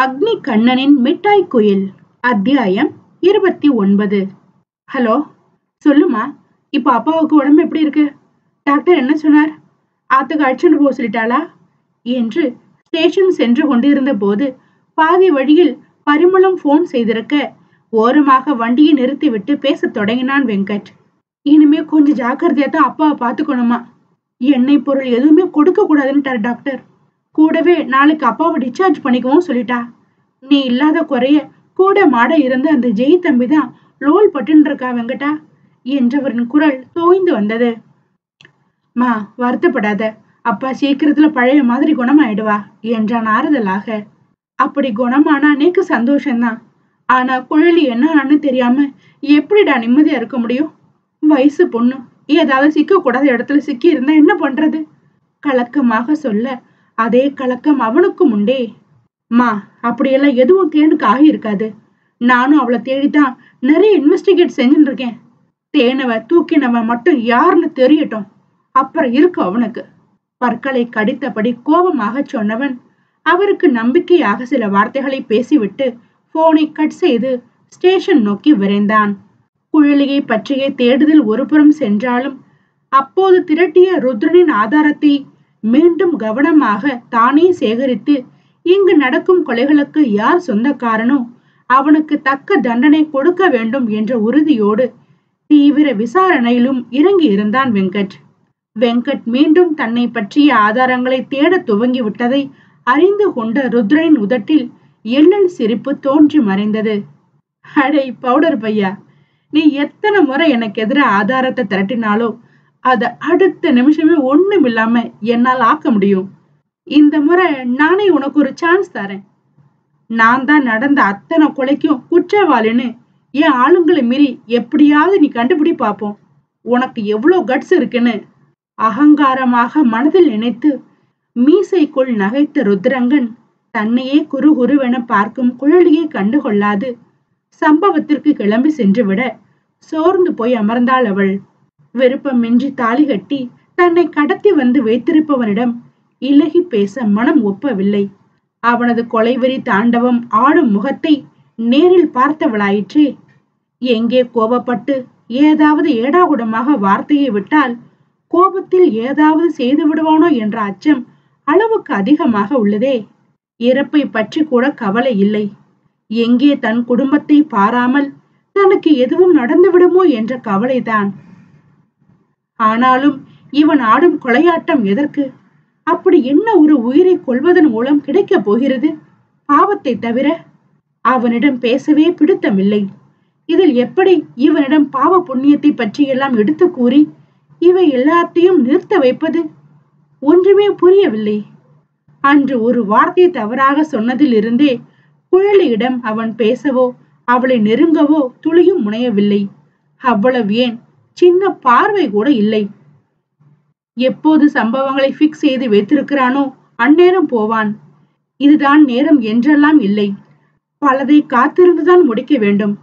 அக்னி கண்ணனின் மிட்டாய் குயில் அத்தியாயம் 29. ஹலோ, சொல்லுமா. இப்ப அப்பாவுக்கு உடம்பு எப்படி இருக்கு? டாக்டர் என்ன சொன்னார்? ஆத்துக்கு அழைச்சுட்டு போக சொல்லிட்டாளா என்று ஸ்டேஷன் சென்று கொண்டிருந்த போது பாதி வழியில் பரிமளம் போன் செய்திருக்க ஓரமாக வண்டியை நிறுத்திவிட்டு பேச தொடங்கினான் வெங்கட். இனிமே கொஞ்சம் ஜாக்கிரதையா தான் அப்பாவை பாத்துக்கணுமா. எண்ணெய் பொருள் எதுவுமே கொடுக்க கூடாதுன்னுட்டார் டாக்டர். கூடவே நாளைக்கு அப்பாவை டிஸ்சார்ஜ் பண்ணிக்கவும் சொல்லிட்டா. நீ இல்லாத குறைய கூட மாட இருந்த அந்த ஜெய் தம்பி தான் லோல் பட்டுன்னு இருக்கா வெங்கடா என்றவரின் குரல் தோய்ந்து வந்தது. மா, வருத்தப்படாத, அப்பா சீக்கிரத்துல பழைய மாதிரி குணமாயிடுவா என்றான் ஆறுதலாக. அப்படி குணமானா எனக்கு சந்தோஷம்தான். ஆனா குழலி என்னன்னு தெரியாம எப்படிடா நிம்மதியா இருக்க முடியும்? வயசு பொண்ணு ஏதாவது சிக்க கூடாத இடத்துல சிக்கி இருந்தா என்ன பண்றது? கலக்கமாக சொல்ல அதே கலக்கம் அவனுக்கும் உண்டே. மா, அப்படியெல்லாம் எதுவும் தேனுக்கு ஆகியிருக்காது. நானும் அவளை தேடித்தான் நிறைய இன்வெஸ்டிகேட் செஞ்சுட்டு இருக்கேன். தேனவ தூக்கினவன் மட்டும் யாருன்னு தெரியட்டும், அப்புறம் இருக்கு அவனுக்கு. பற்களை கடித்தபடி கோபமாக சொன்னவன் அவருக்கு நம்பிக்கையாக சில வார்த்தைகளை பேசிவிட்டு போனை கட் செய்து ஸ்டேஷன் நோக்கி விரைந்தான். குழலியை பற்றிய தேடுதல் ஒருபுறம் சென்றாலும் அப்போது திரட்டிய ருத்ரனின் ஆதாரத்தை மீண்டும் கவனமாக தானே சேகரித்து இங்கு நடக்கும் கொலைகளுக்கு யார் சொந்தக்காரனோ அவனுக்கு தக்க தண்டனை கொடுக்க வேண்டும் என்ற உறுதியோடு தீவிர விசாரணையிலும் இறங்கி இருந்தான் வெங்கட். வெங்கட் மீண்டும் தன்னை பற்றிய ஆதாரங்களை தேட துவங்கி விட்டதை அறிந்து கொண்ட ருத்ரனின் உதட்டில் எள்ளல் சிரிப்பு தோன்றி மறைந்தது. அடே பவுடர் பையா, நீ எத்தனை முறை எனக்கு எதிராக ஆதாரத்தை திரட்டினாலோ அத அடுத்த நிமிஷமே ஒண்ணும் இல்லாம என்னால் ஆக்க முடியும். இந்த முறை நானே உனக்கு ஒரு சான்ஸ் தரேன். நான் தான் நடந்த அத்தனை கொலைக்கும் குற்றவாளின்னு என் ஆளுங்களை மீறி எப்படியாவது நீ கண்டுபிடி பார்ப்போம். உனக்கு எவ்வளவு கட்ஸ் இருக்குன்னு அகங்காரமாக மனதில் நினைத்து மீசைக்குள் நகைத்த ருத்ரங்கன் தன்னையே குறுகுருவென பார்க்கும் குழலியை கண்டுகொள்ளாது சம்பவத்திற்கு கிளம்பி சென்று விட சோர்ந்து போய் அமர்ந்தாள் அவள். விருப்பமின்றி தாலி கட்டி தன்னை கடத்தி வந்து வைத்திருப்பவனிடம் இலகி பேச மனம் ஒப்பவில்லை. அவனது கொலைவெறி தாண்டவம் ஆடும் முகத்தை நேரில் பார்த்தவளாயிற்றே. எங்கே கோபப்பட்டு ஏதாவது ஏடாகுடமாக வார்த்தையை விட்டால் கோபத்தில் ஏதாவது செய்து விடுவானோ என்ற அச்சம் அளவுக்கு அதிகமாக உள்ளதே. இறப்பை பற்றி கூட கவலை இல்லை. எங்கே தன் குடும்பத்தை பாராமல் தனக்கு எதுவும் நடந்து விடுமோ என்ற கவலைதான். ஆனாலும் இவன் ஆடும் கொலையாட்டம் எதற்கு? அப்படி என்ன ஒரு உயிரை கொல்வதன் மூலம் கிடைக்க போகிறது? பாவத்தை தவிர. அவனிடம் பேசவே பிடித்தமில்லை. இதில் எப்படி இவனிடம் பாவ புண்ணியத்தை பற்றி எல்லாம் எடுத்து கூறி இவை எல்லாத்தையும் நிறுத்த வைப்பது? ஒன்றுமே புரியவில்லை. அன்று ஒரு வார்த்தை தவறாக சொன்னதில் இருந்தே குழலியிடம் அவன் பேசவோ அவளை நெருங்கவோ துளியும் முனையவில்லை. அவ்வளவு ஏன், சின்ன பார்வை கூட இல்லை. எப்போது சம்பவங்களை பிக்ஸ் செய்து வைத்திருக்கிறானோ அந்நேரம் போவான். இதுதான் நேரம் என்றெல்லாம் இல்லை. பலதை காத்திருந்துதான் முடிக்க வேண்டும்.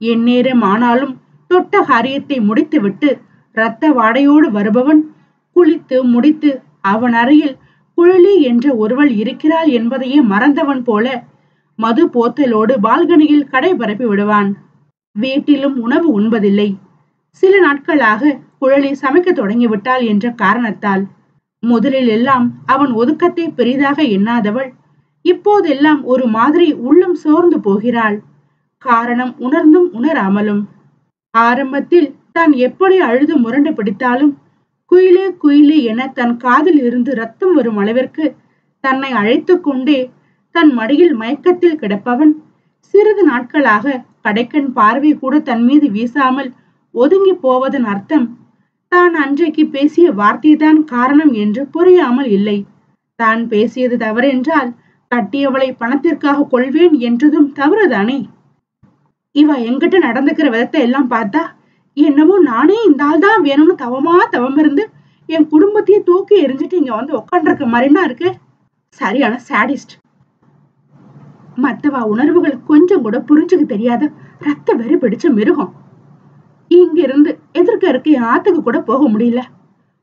எந்நேரம் ஆனாலும் தொட்ட காரியத்தை முடித்துவிட்டு இரத்த வாடையோடு வருபவன் குளித்து முடித்து அவன் அறையில் குழலி என்ற ஒருவள் இருக்கிறாள் என்பதையே மறந்தவன் போல மது போத்தலோடு பால்கனியில் கடை பரப்பி விடுவான். வீட்டிலும் உணவு உண்பதில்லை. சில நாட்களாக குழலி சமைக்க தொடங்கிவிட்டாள் என்ற காரணத்தால். முதலில் எல்லாம் அவன் ஒதுக்கத்தை பெரிதாக எண்ணாதவள் இப்போதெல்லாம் ஒரு மாதிரி உள்ளம் சோர்ந்து போகிறாள். காரணம் உணர்ந்தும் உணராமலும். ஆரம்பத்தில் தான் எப்படி அழுது முரண்டு பிடித்தாலும் குயிலே குயிலே என தன் காதில் இருந்து ரத்தம் வரும் அளவிற்கு தன்னை அழைத்து கொண்டே தன் மடியில் மயக்கத்தில் கிடப்பவன் சிறிது நாட்களாக கடைக்கண் பார்வை கூட தன் மீது வீசாமல் ஒதுங்கி போவதன் அர்த்தம் தான் அன்றைக்கு பேசிய வார்த்தைதான் காரணம் என்று புரியாமல் இல்லை. தான் பேசியது தவறென்றால் கட்டியவளை பணத்திற்காக கொள்வேன் என்றதும் தவறுதானே. இவ எங்கிட்ட நடந்துக்கிற விதத்தை எல்லாம் பார்த்தா என்னவோ நானே இந்த ஆள் தான் வேணும்னு தவம் இருந்து என் குடும்பத்தையே தூக்கி எரிஞ்சிட்டு இங்க வந்து உட்காந்துருக்க மாதிரினா இருக்கு. சரியான சாடிஸ்ட். மத்தவா உணர்வுகள் கொஞ்சம் கூட புரிஞ்சுக்க தெரியாத ரத்த வெறி பிடிச்ச மிருகம். இங்க இருந்து எதிர்க்க இருக்க என் ஆத்துக்கு கூட போக முடியல.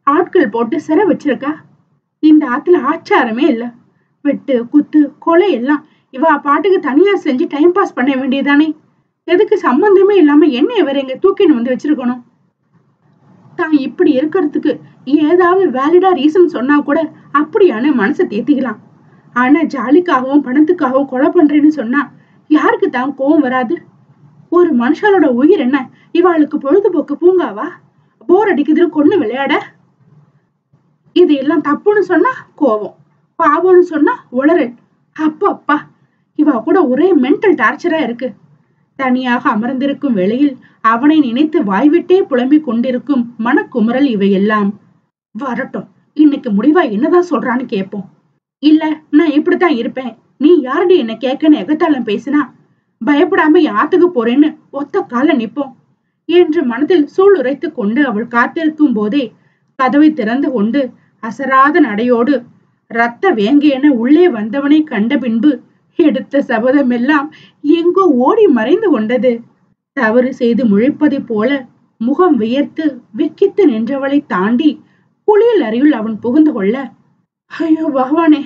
ஆட்கள் போட்டு சிறை வச்சிருக்கா. இந்த ஆத்துல ஆச்சாரமே இல்ல. வெட்டு குத்து கொலை எல்லாம் இவ பாட்டுக்கு தனியா செஞ்சு டைம் பாஸ் பண்ண வேண்டியதானே? எதுக்கு சம்பந்தமே இல்லாம என்ன இவர எங்க தூக்கின்னு வந்து வச்சிருக்கணும்? தான் இப்படி இருக்கிறதுக்கு ஏதாவது வேலிடா ரீசன் சொன்னா கூட அப்படியான மனசை தேத்திக்கலாம். ஆனா ஜாலிக்காகவும் பணத்துக்காகவும் கொலை பண்றேன்னு சொன்னா யாருக்கு தான் கோவம் வராது? ஒரு மனுஷாலோட உயிர் என்ன இவாளுக்கு பொழுதுபோக்கு பூங்காவா? போர் அடிக்குதுன்னு கொண்டு விளையாட? இது எல்லாம் தப்புன்னு சொன்னா கோபம், பாவம்னு சொன்னா உளறல். அப்பா, இவா கூட ஒரே மென்டல் டார்ச்சரா இருக்கு. தனியாக அமர்ந்திருக்கும் வேளையில் அவனை நினைத்து வாய்விட்டே புலம்பிக் கொண்டிருக்கும் மனக்குமுறல் இவையெல்லாம். வரட்டும், இன்னைக்கு முடிவா என்னதான் சொல்றான்னு கேட்போம். இல்ல நான் இப்படித்தான் இருப்பேன், நீ யாரடி என்ன கேட்கன்னு எகத்தாலம் பேசினா பயப்படாம யாத்துக்கு போறேன்னு ஒத்த கால நிப்போம் என்று மனதில் சூளுரைத்து கொண்டு அவள் காத்திருக்கும் போதே கதவை திறந்து கொண்டு அசராத நடையோடு ரத்த வேங்கையென உள்ளே வந்தவனை கண்ட பின்பு எடுத்த சபதம் எல்லாம் எங்கோ ஓடி மறைந்து கொண்டது. தவறு செய்து முழிப்பதை போல முகம் வியர்த்து விக்கித்து நின்றவளை தாண்டி குளியல் அறையுள் அவன் புகுந்து கொள்ள, ஐயோ பகவானே,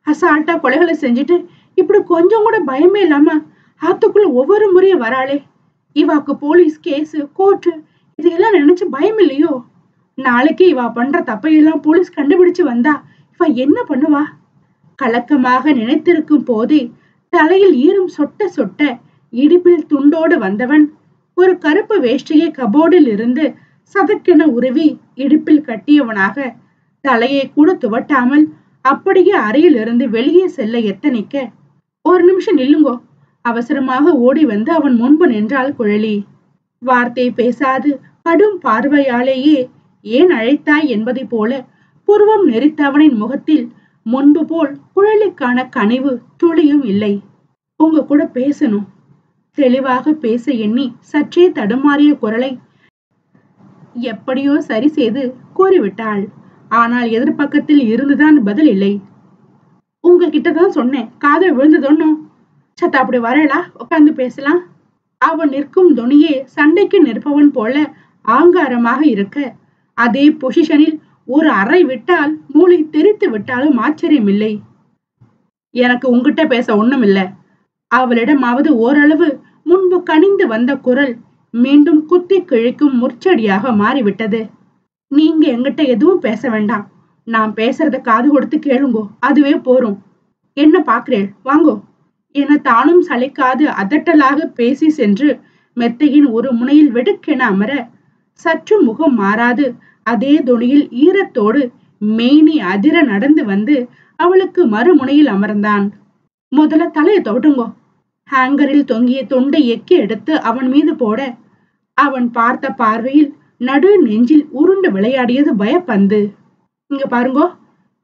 அசால்ட்டா கொலைகளை செஞ்சுட்டு இப்படி கொஞ்சம் கூட பயமே இல்லாம ஆத்துக்குள்ள ஒவ்வொரு முறையும் வராளே. இவாக்கு போலீஸ் கேஸ் கோர்ட்டு இதையெல்லாம் நினைச்சு பயம் இல்லையோ? நாளைக்கு இவா பண்ற தப்பையெல்லாம் போலீஸ் கண்டுபிடிச்சு வந்தா இவ என்ன பண்ணுவா? கலக்கமாக நினைத்திருக்கும் போதே தலையில் ஈரம் சொட்ட சொட்ட இடுப்பில் துண்டோடு வந்தவன் ஒரு கருப்பு வேஷ்டியை கபோர்டில் இருந்து சதக்கென உருவி இடுப்பில் கட்டியவனாக தலையை கூட துவட்டாமல் அப்படியே அறையில் இருந்து வெளியே செல்ல எத்தனிக்க, ஒரு நிமிஷம் நில்லுங்கோ. அவசரமாக ஓடி வந்து அவன் முன்பு நின்றாள் குழலி. வார்த்தை பேசாது கடும் பார்வையாலேயே ஏன் அழைத்தாய் என்பதை போல புருவம் நெறித்தவனின் முகத்தில் முன்பு போல் குழலிக்கான கனிவு துளியும் இல்லை. உங்க கூட பேசணும். தெளிவாக பேச எண்ணி சற்றே தடுமாறிய குரலை எப்படியோ சரி செய்து கூறிவிட்டாள். ஆனால் எதிர்பக்கத்தில் இருந்துதான் பதில் இல்லை. உங்ககிட்டதான் சொன்னேன், காதல் விழுந்ததொன்னும். சத்த அப்படி வரலா, உட்கார்ந்து பேசலாம். அவன் நிற்கும் துணியே சண்டைக்கு நிற்பவன் போல ஆங்காரமாக இருக்க, அதே பொசிஷனில் ஒரு அறை விட்டால் மூளை தெரித்து விட்டாலும் ஆச்சரியம் இல்லை. எனக்கு உங்ககிட்ட பேச ஒண்ணும் இல்ல. அவளிடமாவது ஓரளவு முன்பு கனிந்து வந்த குரல் மீண்டும் குத்தி கிழிக்கும் முற்சடியாக மாறிவிட்டது. நீங்க எங்கிட்ட எதுவும் பேச வேண்டாம். நான் பேசுறத காது கொடுத்து கேளுங்கோ, அதுவே போரும். என்ன பாக்குறேன், வாங்கோ என தானும் சளைக்காது அதட்டலாக பேசி சென்று மெத்தையின் ஒரு முனையில் வெடுக்கென அமர, சற்று முகம் மாறாது அதே தொனியில் ஈரத்தோடு மேனி அதிர நடந்து வந்து அவளுக்கு மறுமுனையில் அமர்ந்தான். முதல்ல தலையை தொட்டுங்கோ. ஹேங்கரில் தொங்கிய தொண்டை எக்கி எடுத்து அவன் மீது போட, அவன் பார்த்த பார்வையில் நடு நெஞ்சில் உருண்டு விளையாடியது பயப்பந்து. இங்க பாருங்கோ,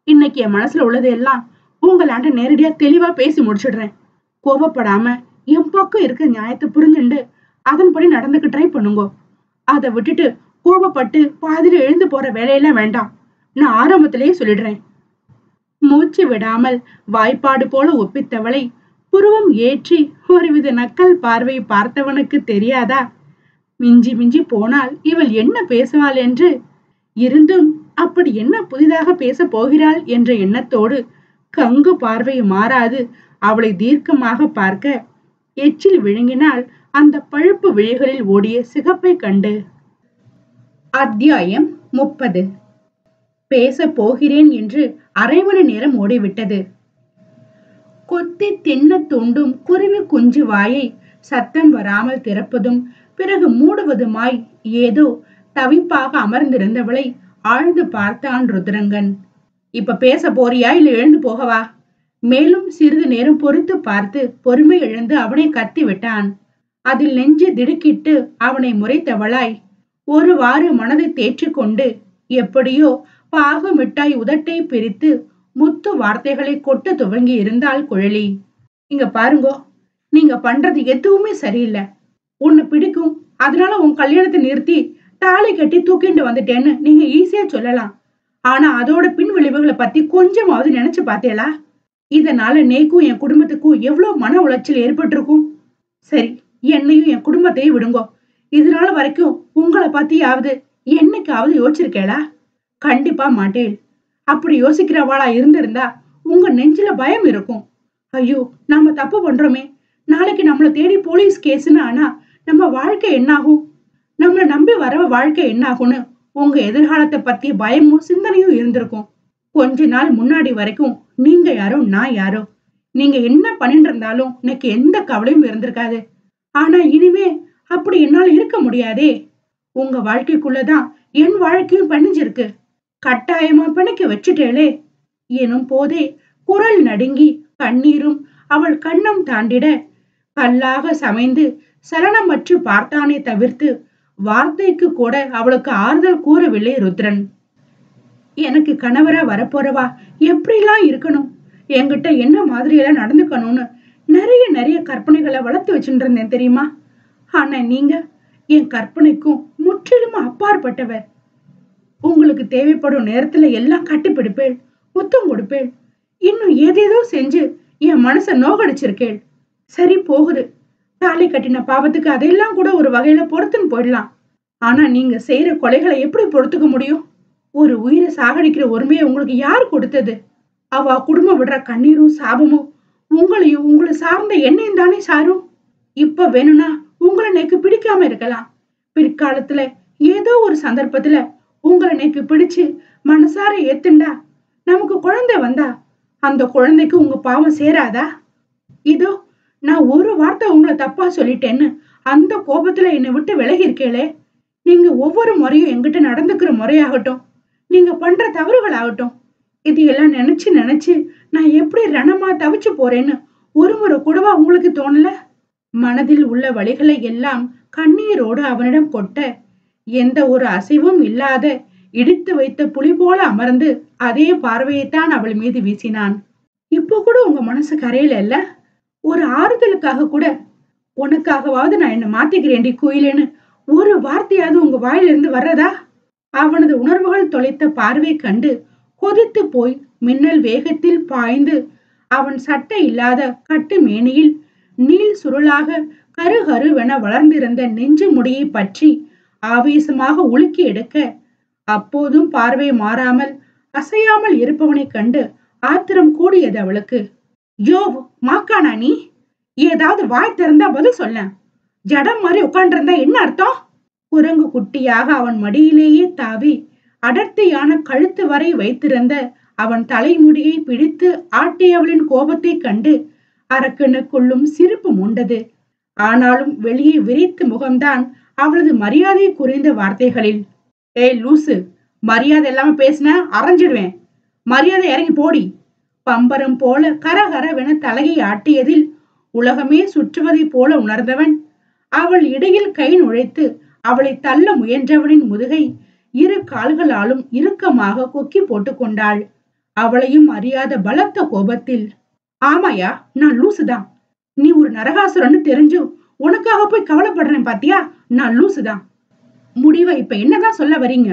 இன்னைக்கு என் மனசுல உள்ளது எல்லாம் உங்களாண்ட நேரடியா தெளிவா பேசி முடிச்சிடுறேன். கோபப்படாம என் பக்கம் இருக்க நியாயத்தை புரிஞ்சுண்டு அதன்படி நடந்துக்க ட்ரை பண்ணுங்கோ. அதை விட்டுட்டு கோபப்பட்டு பாதியில எழுந்து போற வேலையெல்லாம் வேண்டாம். நான் ஆரம்பத்திலேயே சொல்லிடுறேன். மூச்சு விடாமல் வாய்ப்பாடு போல ஒப்பித்தவளை புருவம் ஏற்றி ஒருவித நக்கல் பார்வை பார்த்தவனுக்கு தெரியாதா மிஞ்சி மிஞ்சி போனால் இவள் என்ன பேசுவாள் என்று? இருந்தும் அப்படி என்ன புதிதாக பேச போகிறாள் என்ற எண்ணத்தோடு கங்கு பார்வை மாறாது அவளை தீர்க்கமாக பார்க்க, எச்சில் விழுங்கினால் அந்த பழுப்பு விழிகளில் ஓடிய சிகப்பை கண்டு. அத்தியாயம் 30. பேச போகிறேன் என்று அரை மணி நேரம் ஓடிவிட்டது. கொத்தி தின்ன தூண்டும் குருவி குஞ்சு வாயை சத்தம் வராமல் திறப்பதும் பிறகு மூடுவதுமாய் ஏதோ தவிப்பாக அமர்ந்திருந்தவளை ஆழ்ந்து பார்த்தான் ருத்ரங்கன். இப்ப பேச போறியா இல்ல எழுந்து போகவா? மேலும் சிறிது நேரம் பொறுத்து பார்த்து பொறுமை இழந்து அவனை கத்தி விட்டான். அதில் நெஞ்சு திடுக்கிட்டு அவனை முறைத்தவளாய் ஒருவாறு மனதை தேற்றிக் கொண்டு எப்படியோ பாகு மிட்டாய் உதட்டை பிரித்து முத்து வார்த்தைகளை கொட்ட துவங்கி இருந்தாள் குழலி. இங்க பாருங்கோ, நீங்க பண்றது எதுவுமே சரியில்லை. உன்னை பிடிக்கும், அதனால உன் கல்யாணத்தை நிறுத்தி தாலி கட்டி தூக்கிட்டு வந்துட்டேன்னு நீங்க ஈஸியா சொல்லலாம். ஆனா அதோட பின் விளைவுகளை பத்தி கொஞ்சமாவது நினைச்சு பார்த்தேளா? இதனால நேக்கும் என் குடும்பத்துக்கும் எவ்வளவு மன உளைச்சல் ஏற்பட்டிருக்கும். சரி, என்னையும் என் குடும்பத்தையும் விடுங்கோ. இதனால வரைக்கும் உங்களை பத்தியாவது என்னைக்காவது யோசிச்சிருக்கேளா? கண்டிப்பா மாட்டேன். அப்படி யோசிக்கிறவாளா இருந்திருந்தா உங்க நெஞ்சில பயம் இருக்கும். ஐயோ, நாம தப்பு பண்றோமே. நாளைக்கு நம்மள தேடி போலீஸ் கேஸ்னு ஆனா நம்ம வாழ்க்கை என்னாகும்? நம்மள நம்பி வர வாழ்க்கை என்னாகும்னு உங்க எதிர்காலத்தை பத்திய பயமும் சிந்தனையும் இருந்திருக்கும். கொஞ்ச நாள் முன்னாடி வரைக்கும் நீங்க யாரோ நான் யாரோ, நீங்க என்ன பண்ணிட்டு இருந்தாலும் எனக்கு எந்த கவலையும் இருந்திருக்காது. ஆனா இனிமே அப்படி என்னால இருக்க முடியாதே. உங்க வாழ்க்கைக்குள்ளதான் என் வாழ்க்கையும் பிணைஞ்சிருக்கு. கட்டாயமா பிணைக்க வச்சுட்டேளே எனும் போதே குரல் நடுங்கி கண்ணீரும் அவள் கண்ணம் தாண்டிட கல்லாக சமைந்து சலனமற்று பார்த்தானே தவிர்த்து வார்த்தைக்கு கூட அவளுக்கு ஆறுதல் கூறவில்லை ருத்ரன். எனக்கு கணவரா வரப்போறவா எப்படிலாம் இருக்கணும், என்கிட்ட என்ன மாதிரி எல்லாம் நடந்துக்கணும்னு நிறைய நிறைய கற்பனைகளை வளர்த்து வச்சுட்டு இருந்தேன் தெரியுமா. ஆனா நீங்க என் கற்பனைக்கும் முற்றிலும் அப்பாற்பட்டவர். உங்களுக்கு தேவைப்படும் நேரத்துல எல்லாம் கட்டிப்பிடிப்பேள், முத்தம் கொடுப்பேள், இன்னும் ஏதேதோ செஞ்சு என் மனச நோகடிச்சிருக்கேள். சரி போகுது, தாலி கட்டின பாவத்துக்கு அதெல்லாம் கூட ஒரு வகையில பொறுத்துன்னு போயிடலாம். ஆனா நீங்க செய்யற கொலைகளை எப்படி பொறுத்துக்க முடியும்? ஒரு உயிரை சாகடிக்கிற உரிமையை உங்களுக்கு யார் கொடுத்தது? அவ குடும்பம் விடுற கண்ணீரும் சாபமும் உங்களையும் உங்களை சார்ந்த என்னையும் தானே சாரும். இப்ப வேணும்னா உங்களை எனக்கு பிடிக்காம இருக்கலாம். பிற்காலத்துல ஏதோ ஒரு சந்தர்ப்பத்துல உங்களை எனக்கு பிடிச்சு மனசார ஏத்துண்டா நமக்கு குழந்தை வந்தா அந்த குழந்தைக்கு உங்க பாவம் சேராதா? இதோ நான் ஒரு வார்த்தை உங்களை தப்பா சொல்லிட்டேன்னு அந்த கோபத்துல என்னை விட்டு விலகி இருக்கேளே. நீங்க ஒவ்வொரு முறையும் என்கிட்ட நடந்துக்கிற முறையாகட்டும், நீங்க பண்ற தவறுகள் ஆகட்டும், இது எல்லாம் நினைச்சு நினைச்சு நான் எப்படி ரணமா தவிச்சு போறேன்னு ஒரு முறை கூடவா உங்களுக்கு தோணல? மனதில் உள்ள வழிகளை எல்லாம் கண்ணீரோடு அவனிடம் கொட்ட எந்த ஒரு அசைவும் இல்லாத இடித்து வைத்த புலி போல அமர்ந்து அதே பார்வையைத்தான் அவள் மீது வீசினான். இப்போ கூட உங்க மனசு கரையில இல்ல? ஒரு ஆறுதலுக்காக கூட உனக்காகவாவது நான் என்ன மாத்திக்கிறேன்டி குயிலேன்னு ஒரு வார்த்தையாவது உங்க வாயிலிருந்து வர்றதா? அவனது உணர்வுகள் தொலைத்த பார்வை கண்டு கொதித்து போய் மின்னல் வேகத்தில் பாய்ந்து அவன் சட்டை இல்லாத கட்டு மேனியில் நீள் சுருளாக கருகருவென வளர்ந்திருந்த நெஞ்சு முடியை பற்றி ஆவேசமாக உலுக்கி எடுக்க அப்போதும் பார்வை மாறாமல் அசையாமல் இருப்பவனை கண்டு ஆத்திரம் கூடியது அவளுக்கு. யோ மாக்கானா நீ? ஏதாவது வாய் திறந்தா பதில் சொல்ல. ஜடம் மாதிரி உட்காண்டிருந்தா என்ன அர்த்தம்? குரங்கு குட்டியாக அவன் மடியிலேயே தாவி அடர்த்தியான கழுத்து வரை வைத்திருந்த அவன் தலைமுடியை பிடித்து ஆட்டியவளின் கோபத்தை கண்டு அரக்கனுக்குள்ளும் சிரிப்பு மூண்டது. ஆனாலும் வெளியே விரித்த முகம்தான் அவளது மரியாதை குறைந்த வார்த்தைகளில், ஏய் லூசு, மரியாதை இல்லாம பேசின அரைஞ்சிடுவேன், மரியாதை இறங்கி போடி. பம்பரம் போல கரகரவென தலையை ஆட்டியதில் உலகமே சுற்றுவதை போல உணர்ந்தவன் அவள் இடையில் கை நுழைத்து அவளை தள்ள முயன்றவனின் முதுகை இரு கால்களாலும் இறுக்கமாக கொக்கி போட்டு கொண்டாள். அவளையும் அறியாத பலத்த கோபத்தில், ஆமாயா நான் லூசுதான், நீ ஒரு நரகாசுரன்னு தெரிஞ்சு உனக்காக போய் கவலைப்படுறேன் பாத்தியா, நான் லூசுதான். முடிவை இப்ப என்னதான் சொல்ல வரீங்க?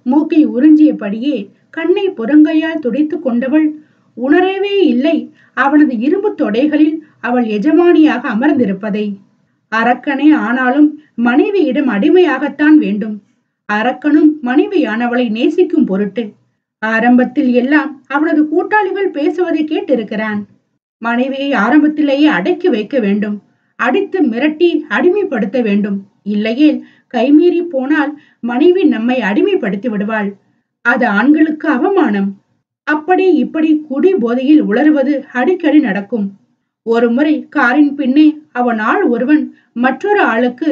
மூக்கை உறிஞ்சியபடியே கண்ணை புறங்கையால் துடைத்து கொண்டவள் உணரவே இல்லை அவனது இரும்பு தொடைகளில் அவள் எஜமானியாக அமர்ந்திருப்பதை. அரக்கனே ஆனாலும் மனைவியிடம் அடிமையாகத்தான் வேண்டும். அரக்கனும் மனைவியானவளை நேசிக்கும் பொருட்டு ஆரம்பத்தில் எல்லாம் அவனது கூட்டாளிகள் பேசுவதை கேட்டிருக்கிறான். மனைவியை ஆரம்பத்திலேயே அடக்கி வைக்க வேண்டும், அடித்து மிரட்டி அடிமைப்படுத்த வேண்டும். இல்லையே கைமீறி போனால் மனைவி நம்மை அடிமைப்படுத்தி விடுவாள், அது ஆண்களுக்கு அவமானம். அப்படி இப்படி குடி போதையில் உளறுவது அடிக்கடி நடக்கும். ஒரு முறை காரின் பின்னே அவன் ஆள் ஒருவன் மற்றொரு ஆளுக்கு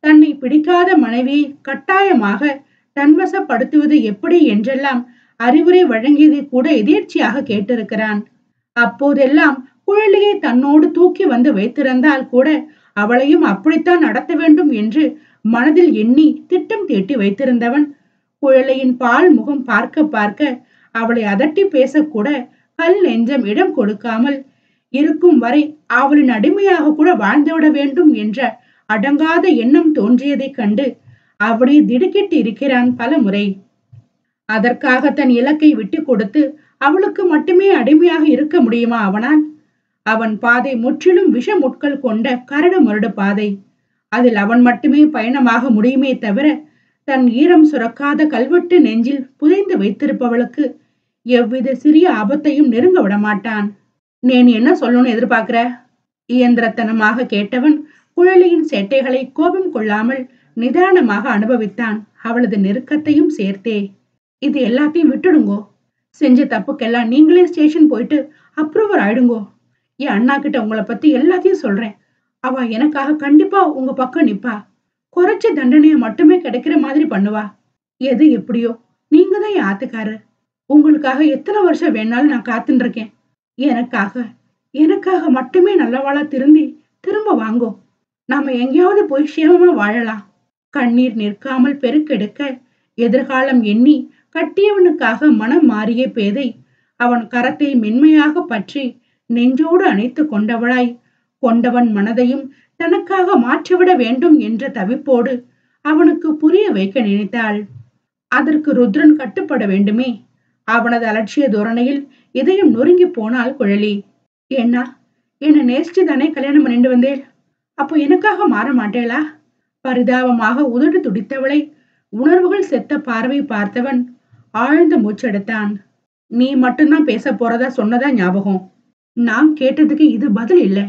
தன்னை பிடிக்காத மனைவியை கட்டாயமாக தன்வசப்படுத்துவது எப்படி என்றெல்லாம் அறிவுரை வழங்கியதை கூட எதேர்ச்சியாக கேட்டிருக்கிறான். அப்போதெல்லாம் குழலியை தன்னோடு தூக்கி வந்து வைத்திருந்தால் கூட அவளையும் அப்படித்தான் நடத்த வேண்டும் என்று மனதில் எண்ணி திட்டம் தீட்டி வைத்திருந்தவன் குழலையின் பால் முகம் பார்க்க பார்க்க அவளை அதட்டி பேசக்கூட கல் நெஞ்சம் இடம் கொடுக்காமல் இருக்கும் வரை அவளின் அடிமையாக கூட வாழ்ந்துவிட வேண்டும் என்ற அடங்காத எண்ணம் தோன்றியதைக் கண்டு அவளை திடுக்கிட்டு இருக்கிறான் பல முறை. அதற்காக தன் இலக்கை விட்டு கொடுத்து அவளுக்கு மட்டுமே அடிமையாக இருக்க முடியுமா அவனால்? அவன் பாதை முற்றிலும் விஷமுட்கள் கொண்ட கரடு மருடு பாதை. அதில் அவன் மட்டுமே பயணமாக முடியுமே தவிர தன் ஈரம் சுரக்காத கல்வெட்டு நெஞ்சில் புதைந்து வைத்திருப்பவளுக்கு எவ்வித சிறிய ஆபத்தையும் நெருங்க விடமாட்டான். நீ என்ன சொல்லணும்னு எதிர்பார்க்கிற? இயந்திரத்தனமாக கேட்டவன் குழலியின் சேட்டைகளை கோபம் கொள்ளாமல் நிதானமாக அனுபவித்தான். அவளது நெருக்கத்தையும் சேர்த்தே. இது எல்லாத்தையும் விட்டுடுங்கோ. செஞ்ச தப்புக்கெல்லாம் நீங்களே ஸ்டேஷன் போயிட்டு அப்ரூவர் ஆயிடுங்கோ. என் அண்ணா கிட்ட உங்களை பத்தி எல்லாத்தையும் சொல்றேன். அவ எனக்காக கண்டிப்பா உங்க பக்கம் நிப்பா. குறைச்ச தண்டனைய மட்டுமே கிடைக்கிற மாதிரி பண்ணுவா. எது எப்படியோ நீங்க தான் என் ஆத்துக்காரர். உங்களுக்காக எத்தனை வருஷம் வேணாலும் நான் காத்துட்டு இருக்கேன். எனக்காக எனக்காக மட்டுமே நல்லவாளா திரும்பி திரும்ப வாங்கோ. நாம எங்கேயாவது போய் சேமமா வாழலாம். கண்ணீர் நிற்காமல் பெருக்கெடுக்க எதிர்காலம் எண்ணி கட்டியவனுக்காக மனம் மாறிய பேதை அவன் கரத்தை மென்மையாக பற்றி நெஞ்சோடு அணைத்து கொண்டவளாய், கொண்டவன் மனதையும் தனக்காக மாற்றிவிட வேண்டும் என்ற தவிப்போடு அவனுக்கு புரிய வைக்க நினைத்தாள். அதற்கு ருத்ரன் கட்டுப்பட வேண்டுமே. அவனது அலட்சிய தோரணையில் இதயம் நொறுங்கி போனாள் குழலி. ஏன்னா என்னை நேசிச்சு தானே கல்யாணம் பண்ணிட்டு வந்தேள். அப்போ எனக்காக மாற மாட்டேளா? பரிதாபமாக உதடு துடித்தவளை உணர்வுகள் செத்த பார்வை பார்த்தவன் ஆழ்ந்த மூச்செடுத்தான். நீ மட்டும்தான் பேச போறதா சொன்னதா ஞாபகம். நான் கேட்டதுக்கு இது பதில் இல்லை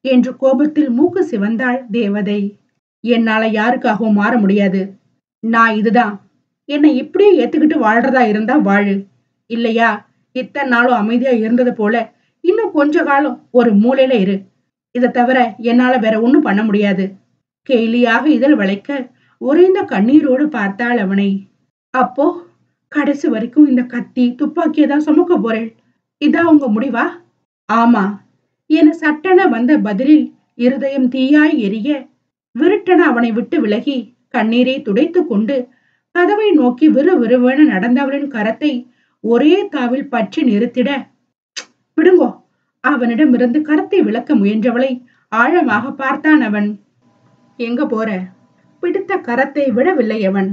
என்று கோபத்தில் மூக்கு சிவந்தாள் தேவதை. என்னால யாருக்காகவும் மாற முடியாது. நான் இதுதான். என்னை இப்படியே ஏத்துக்கிட்டு வாழ்றதா இருந்தா வாழு. இல்லையா இத்தனை நாளும் அமைதியா இருந்தது போல இன்னும் கொஞ்ச காலம் ஒரு மூலையில இரு. இதை தவிர என்னால வேற ஒண்ணும் பண்ண முடியாது. கேலியாக இதழ் வளைக்க உறைந்த கண்ணீரோடு பார்த்தாள் அவனை. அப்போ கடைசி வரைக்கும் இந்த கத்தி துப்பாக்கியதான் சுமக்க போறேன். இதா உங்க முடிவா? ஆமா என சட்டென வந்த பதிலில் இருதயம் தீயாய் எரிய விருட்டென அவனை விட்டு விலகி கண்ணீரை துடைத்து கொண்டு கதவை நோக்கி விறுவிறுவென நடந்தவளின் கரத்தை ஒரே தாவில் பற்றி நிறுத்திட, விடுங்கோ. அவனிடமிருந்து கரத்தை விளக்க முயன்றவளை ஆழமாக பார்த்தான் அவன். எங்க போற? பிடித்த கரத்தை விடவில்லை அவன்.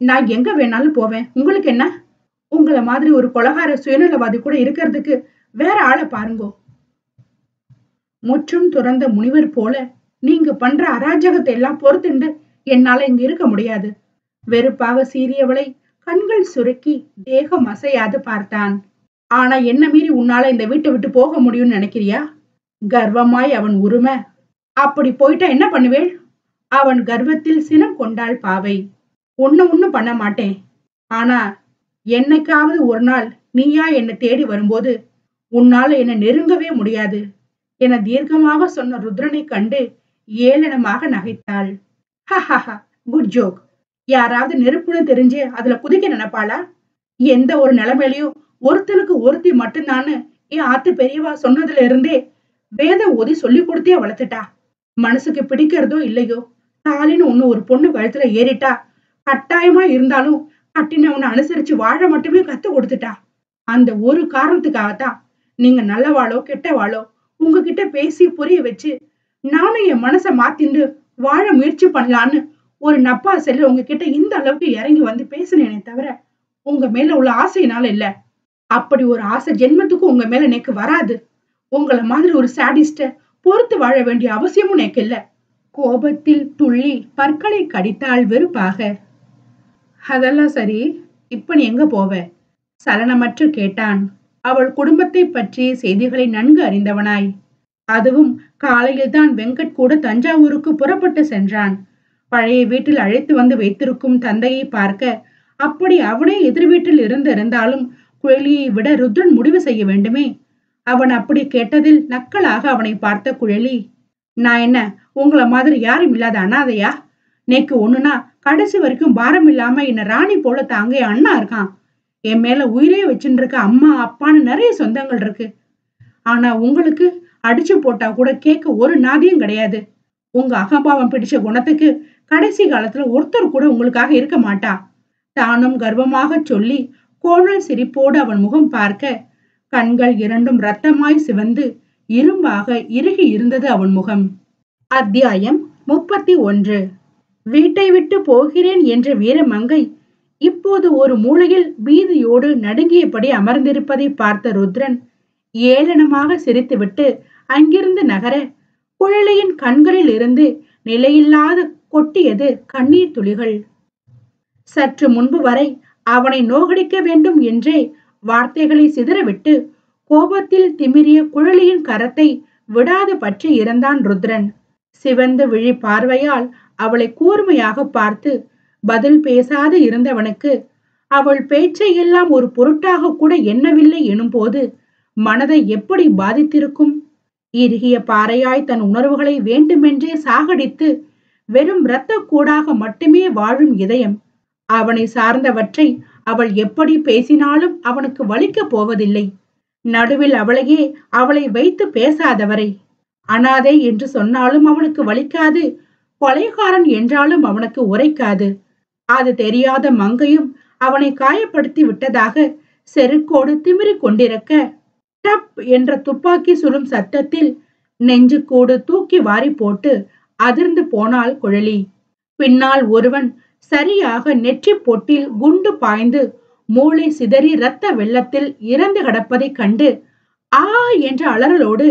நான் எங்க வேணாலும் போவேன். உங்களுக்கு என்ன? உங்களை மாதிரி ஒரு கொலகார சுயநலவாதி கூட இருக்கிறதுக்கு வேற ஆளை பாருங்கோ. முற்றும் துறந்த முனிவர் போல நீங்க பண்ற அராஜகத்தை எல்லாம் பொறுத்துண்டு என்னால இங்க இருக்க முடியாது. வெறுப்பாக சீறியவளை கண்கள் சுருக்கி தேகம் அசையாது பார்த்தான். ஆனா என்ன மீறி உன்னால இந்த வீட்டை விட்டு போக முடியும்னு நினைக்கிறியா? கர்வமாய் அவன் உரும. அப்படி போயிட்டா என்ன பண்ணுவேள்? அவன் கர்வத்தில் சினம் கொண்டாள் பாவை. ஒண்ணும் பண்ண மாட்டேன். ஆனா என்னைக்காவது ஒரு நாள் நீயா என்னை தேடி வரும்போது உன்னால என்னை நெருங்கவே முடியாது என தீர்க்கமாக சொன்ன ருத்ரனை கண்டு ஏளனமாக நகைத்தாள். Good joke. யாராவது நெருப்புன்னு தெரிஞ்சு அதுல குதிக்க நினைப்பாளா? எந்த ஒரு நிலைமையிலையும் ஒருத்தனுக்கு ஒருத்தி மட்டும்தான்னு என் ஆத்து பெரியவா சொன்னதுல இருந்தே வேதம் ஓதி சொல்லி கொடுத்தே வளர்த்துட்டா. மனசுக்கு பிடிக்கிறதோ இல்லையோ தாலின்னு ஒண்ணு ஒரு பொண்ணு கழுத்துல ஏறிட்டா கட்டாயமா இருந்தாலும் கட்டினவனை அனுசரிச்சு வாழ மட்டுமே கத்து கொடுத்துட்டா. அந்த ஒரு காரணத்துக்காகத்தான் நீங்க நல்லவாளோ கெட்டவாளோ உங்ககிட்ட பேசி புரிய வச்சு நானும் என் மனசை மாத்திண்டு வாழ முயற்சி பண்ணலான்னு ஒரு நப்பா செல்ல உங்ககிட்ட இந்த அளவுக்கு இறங்கி வந்து பேசினேனே தவிர உங்க மேல உள்ள ஆசையினால இல்ல. அப்படி ஒரு ஆசை ஜென்மத்துக்கும் உங்க மேல எனக்கு வராது. உங்களை மாதிரி ஒரு சாடிஸ்ட பொறுத்து வாழ வேண்டிய அவசியமும் எனக்கு இல்ல. கோபத்தில் துள்ளி பற்களை கடித்தாள் வெறுப்பாக. அதெல்லாம் சரி, இப்ப நீ எங்க போவ? சலனமற்று கேட்டான். அவள் குடும்பத்தை பற்றிய செய்திகளை நன்கு அறிந்தவனாய். அதுவும் காலையில் தான் வெங்கட் கூட தஞ்சாவூருக்கு புறப்பட்டு சென்றான். பழைய வீட்டில் அழைத்து வந்து வைத்திருக்கும் தந்தையை பார்க்க. அப்படி அவனே எதிர் வீட்டில் இருந்தாலும் குழலியை விட ருத்ரன் முடிவு செய்ய வேண்டுமே. அவன் அப்படி கேட்டதில் நக்கலாக அவனை பார்த்த குழலி, நான் என்ன உங்களை மாதிரி யாரும் இல்லாத அனாதையா? நேக்கு ஒண்ணுனா கடைசி வரைக்கும் பாரம் இல்லாம என்ன ராணி போல தாங்க என் அண்ணா இருக்கான். என் மேல உயிரே வச்சுட்டு இருக்க அம்மா அப்பான்னு நிறைய சொந்தங்கள் இருக்கு. ஆனா உங்களுக்கு அடிச்சு போட்டா கூட கேட்க ஒரு நாதியும் கிடையாது. உங்க அகம்பாவம் பிடிச்ச குணத்துக்கு கடைசி காலத்துல ஒருத்தர் கூட உங்களுக்காக இருக்க மாட்டா. தானும் கர்வமாக சொல்லி கோணல் சிரிப்போடு அவன் முகம் பார்க்க கண்கள் இரண்டும் ரத்தமாய் சிவந்து இரும்பாக இறுகி இருந்தது அவன் முகம். அத்தியாயம் 31. வீட்டை விட்டு போகிறேன் என்ற வீரமங்கை இப்போது ஒரு மூலையில் பீதியோடு நடுங்கியபடி அமர்ந்திருப்பதை பார்த்த ருத்ரன் ஏளனமாக சிரித்துவிட்டு அங்கிருந்து நகர குழலியின் கண்களில் இருந்து நிலையில்லாத கொட்டியது கண்ணீர் துளிகள். சற்று முன்பு வரை அவனை நோகடிக்க வேண்டும் என்றே வார்த்தைகளை சிதறவிட்டு கோபத்தில் திமிரிய குழலியின் கரத்தை விடாது பற்றி இருந்தான் ருத்ரன். சிவந்த விழி பார்வையால் அவளை கூர்மையாக பார்த்து பதில் பேசாது இருந்தவனுக்கு அவள் பேச்சை எல்லாம் ஒரு பொருட்டாக கூட எண்ணவில்லை எனும் போது மனதை எப்படி பாதித்திருக்கும்? இறுகிய பாறையாய் தன் உணர்வுகளை வேண்டுமென்றே சாகடித்து வெறும் இரத்த கூடாக மட்டுமே வாழும் இதயம். அவனை சார்ந்தவற்றை அவள் எப்படி பேசினாலும் அவனுக்கு வலிக்கப் போவதில்லை. நடுவில் அவளையே அவளை வைத்து பேசாதவரை அனாதை என்று சொன்னாலும் அவனுக்கு வலிக்காது, கொலைகாரன் என்றாலும் அவனுக்கு உரைக்காது. அது தெரியாத மங்கையும் அவனை காயப்படுத்தி விட்டதாக செருக்கோடு திமிரிக் கொண்டிருக்க, டப் என்ற துப்பாக்கி சுடும் சத்தத்தில் நெஞ்சுக்கூடு தூக்கி வாரி போட்டு அதிர்ந்து போனாள் குழலி. பின்னால் ஒருவன் சரியாக நெற்றி பொட்டில் குண்டு பாய்ந்து மூளை சிதறி இரத்த வெள்ளத்தில் இறந்து கிடப்பதைக் கண்டு ஆ என்ற அலறலோடு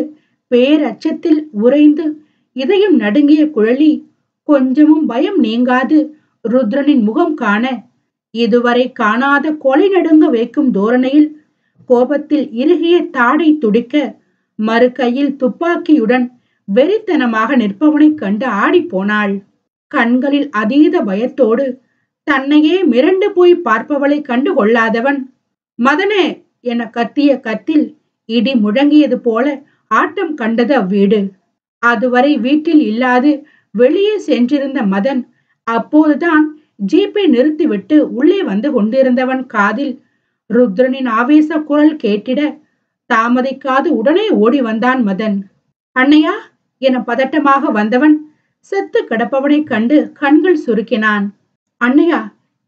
பேரச்சத்தில் உறைந்து இதயம் நடுங்கிய குழலி கொஞ்சமும் பயம் நீங்காது ருத்ரனின் முகம் காண, இதுவரை காணாத கொலை நடுங்க வைக்கும் தோரணையில் கோபத்தில் இறுகிய தாடை துடிக்க, மறு கையில் துப்பாக்கியுடன் வெறித்தனமாக நிற்பவனைக் கண்டு ஆடி போனாள். கண்களில் அதீத பயத்தோடு தன்னையே மிரண்டு போய் பார்ப்பவளை கண்டு கொள்ளாதவன் மதனே என கத்திய கத்தில் இடி முழங்கியது போல ஆட்டம் கண்டது அவ்வீடு. அதுவரை வீட்டில் இல்லாது வெளியே சென்றிருந்த மதன் அப்போதுதான் ஜீப்பை நிறுத்திவிட்டு உள்ளே வந்து கொண்டிருந்தவன் காதில் ருத்ரனின் ஆவேச குரல் கேட்டிட தாமதிக்காது உடனே ஓடி வந்தான் மதன். அண்ணையா என பதட்டமாக வந்தவன் செத்து கிடப்பவனை கண்டு கண்கள் சுருக்கினான். அண்ணையா,